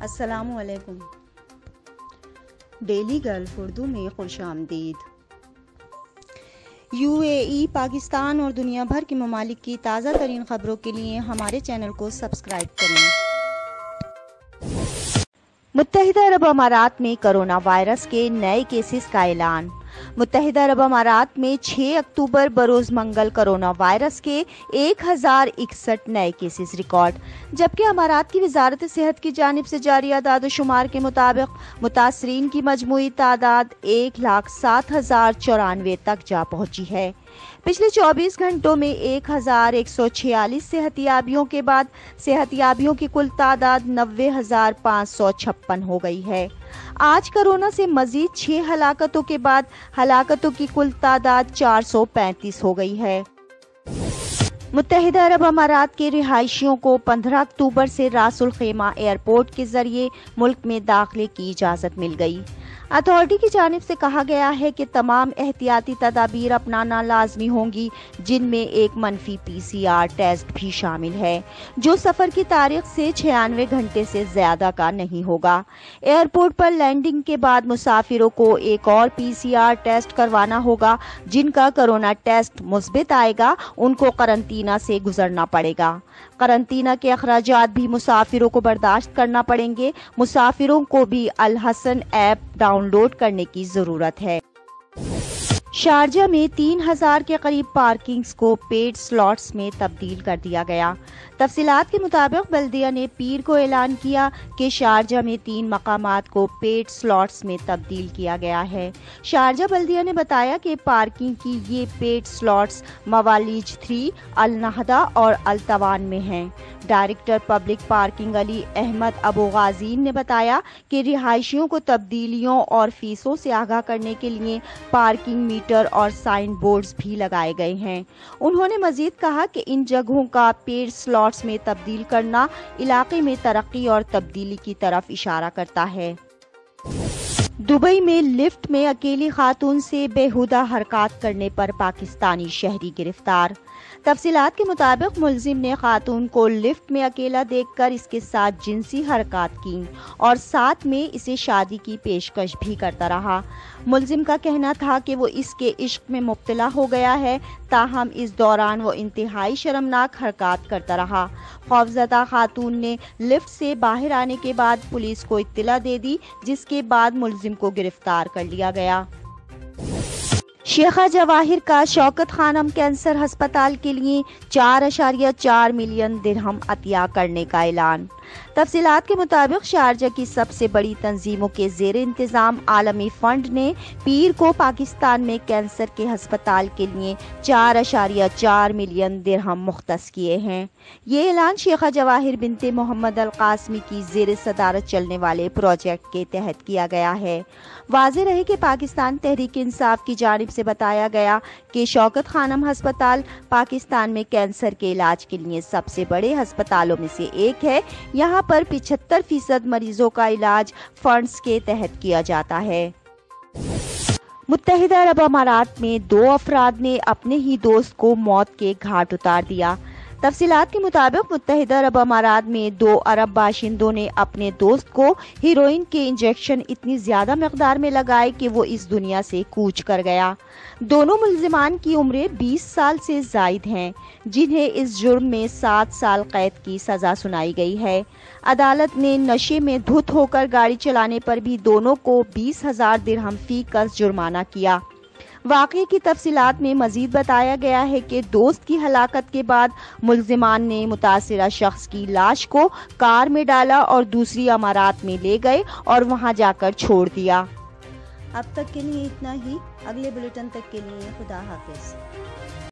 السلام علیکم۔ Daily golf Urdu میں خوش آمدید۔ UAE، پاکستان اور دنیا بھر کے ممالک کی تازہ ترین خبروں کے لیے ہمارے چینل کو سبسکرائب کریں۔ متحدہ عرب امارات میں کرونا وائرس کے نئے کیسز کا اعلان۔ متحدہ عرب امارات میں 6 اکتوبر بروز منگل کرونا وائرس کے 1061 نئے کیسز ریکارڈ، جبکہ امارات کی وزارت صحت کی جانب سے جاری اعداد و شمار کے مطابق متاثرین کی مجموعی تعداد 1,07,094 تک جا پہنچی ہے۔ پچھلے 24 گھنٹوں میں 1146 صحتیابیوں کے بعد صحتیابیوں کی کل تعداد 90,556 ہو گئی ہے۔ آج کرونا سے مزید 6 ہلاکتوں کے بعد ہلاکتوں کی کل تعداد 435 ہو گئی ہے۔ متحدہ عرب امارات کے رہائشیوں کو 15 اکتوبر سے راس الخیمہ ایئرپورٹ کے ذریعے ملک میں داخلے کی اجازت مل گئی۔ اتھارٹی کی جانب سے کہا گیا ہے کہ تمام احتیاطی تدابیر اپنانا لازمی ہوں گی، جن میں ایک منفی PCR ٹیسٹ بھی شامل ہے، جو سفر کی تاریخ سے 96 گھنٹے سے زیادہ کا نہیں ہوگا۔ ایئرپورٹ پر لینڈنگ کے بعد مسافروں کو ایک اور PCR ٹیسٹ کروانا ہوگا۔ جن کا کرونا ٹیسٹ مثبت آئے گا ان کو قرنطینہ سے گزرنا پڑے گا۔ قرنطینہ کے اخراجات بھی مسافروں کو برداشت کرنا پڑیں گے۔ مسافروں کو بھی الحسن ایپ ڈاؤن لوڈ کرنے کی ضرورت ہے۔ شارجہ میں 3000 کے قریب پارکنگز کو پیڈ سلاٹس میں تبدیل کر دیا گیا۔ تفصیلات کے مطابق بلدیہ نے پیر کو اعلان کیا کہ شارجہ میں 3 مقامات کو پیڈ سلاٹس میں تبدیل کیا گیا ہے۔ شارجہ بلدیہ نے بتایا کہ پارکنگ کی یہ پیڈ سلاٹس موالیج 3، النہدہ اور التوان میں ہیں۔ ڈائریکٹر پبلک پارکنگ علی احمد ابو غازین نے بتایا کہ رہائشیوں کو تبدیلیوں اور فیسوں سے آگاہ کرنے کے لیے پارکنگ میٹر اور سائن بورڈز بھی لگائے گئے ہیں۔ انہوں نے مزید کہا کہ ان جگہوں کا پیڈ سلاٹس میں تبدیل کرنا علاقے میں ترقی اور تبدیلی کی طرف اشارہ کرتا ہے۔ دبئی میں لفٹ میں اکیلی خاتون سے بیہودہ حرکات کرنے پر پاکستانی شہری گرفتار۔ تفصیلات کے مطابق ملزم نے خاتون کو لفٹ میں اکیلا دیکھ کر اس کے ساتھ جنسی حرکات کی اور ساتھ میں اسے شادی کی پیشکش بھی کرتا رہا۔ ملزم کا کہنا تھا کہ وہ اس کے عشق میں مبتلا ہو گیا ہے، تاہم اس دوران وہ انتہائی شرمناک حرکات کرتا رہا۔ خوفزدہ خاتون نے لفٹ سے باہر آنے کے بعد پولیس کو اطلاع دے دی، جس کے بعد ملزم کو گرفتار کر لیا گیا۔ شیخہ جواہر کا شوکت خانم کینسر ہسپتال کے لیے 4.4 ملین درہم عطیہ کرنے کا اعلان۔ تفصیلات کے مطابق شارجہ کی سب سے بڑی تنظیموں کے زیر انتظام عالمی فنڈ نے پیر کو پاکستان میں کینسر کے ہسپتال کے لیے 4.4 ملین درہم مختص کیے ہیں۔ یہ اعلان شیخہ جواہر بنت محمد القاسمی کی زیر صدارت چلنے والے پروجیکٹ کے تحت کیا گیا ہے۔ واضح رہے کہ پاکستان تحریک انصاف کی جانب سے بتایا گیا کہ شوکت خانم ہسپتال پاکستان میں کینسر کے علاج کے لیے سب سے بڑے ہسپتالوں میں سے ایک ہے۔ یہاں پر 75% مریضوں کا علاج فنڈز کے تحت کیا جاتا ہے۔ متحدہ عرب امارات میں 2 افراد نے اپنے ہی دوست کو موت کے گھاٹ اتار دیا۔ تفصیلات کے مطابق متحدہ عرب امارات میں 2 عرب باشندوں نے اپنے دوست کو ہیروئن کے انجیکشن اتنی زیادہ مقدار میں لگائے کہ وہ اس دنیا سے کوچ کر گیا۔ دونوں ملزمان کی عمریں 20 سال سے زائد ہیں، جنہیں اس جرم میں 7 سال قید کی سزا سنائی گئی ہے۔ عدالت نے نشے میں دھت ہو کر گاڑی چلانے پر بھی دونوں کو 20,000 درہم فی کس جرمانہ کیا۔ واقعے کی تفصیلات میں مزید بتایا گیا ہے کہ دوست کی ہلاکت کے بعد ملزمان نے متاثرہ شخص کی لاش کو کار میں ڈالا اور دوسری امارات میں لے گئے اور وہاں جا کر چھوڑ دیا۔ اب تک کے لیے اتنا ہی۔ اگلے بلیٹن تک کے لیے خدا حافظ۔